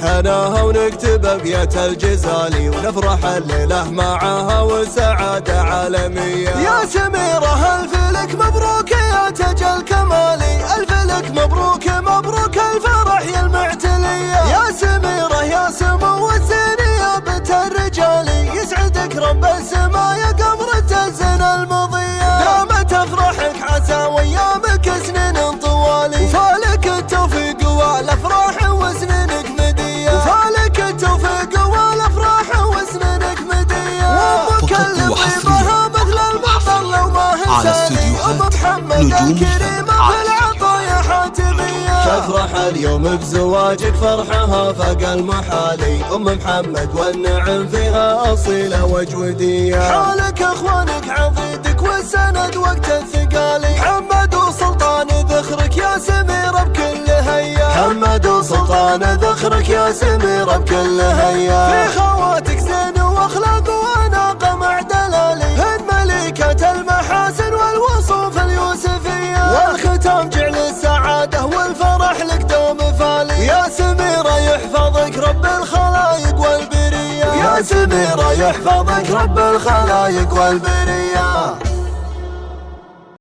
حناها ونكتب ابيات الجزالي، ونفرح الليله معاها وسعاده عالميه. يا سميره الف لك مبروك يا تاج الكمالي، الف لك مبروك مبروك الفرح يا المعتليه. يا سميره يا سمو الزين يا بنت الرجالي، يسعدك رب السما يا قمرة الزين المضيه. دامت افراحك عسى وايامك سنين طوالي، وفالك التوفيق والافراح وسنينك مديه. وفالك التوفيق والافراح وسنينك مديه. وامك اللي طيبها مثل المطل وما هي سالي، ام محمد الكريمه في العطايا حاتميه. تفرح اليوم بزواجك فرحها فاق المحالي، ام محمد والنعم فيها اصيله وجوديه. حالك اخوانك عضيدك والسند وقت الثقالي، محمد وسلطان ذخرك يا سميره بكل هيا. محمد وسلطان ذخرك يا سميره بكل هيا. في خواتك زين واخلاق واناقه مع دلالي، هن ملكات المحاسن والوصوف اليوسفيه. والختام جعل السعاده والفرح لك دوم فالي. يا سميره يحفظك رب الخلايق والبريه. يا سميره يحفظك رب الخلايق والبريه.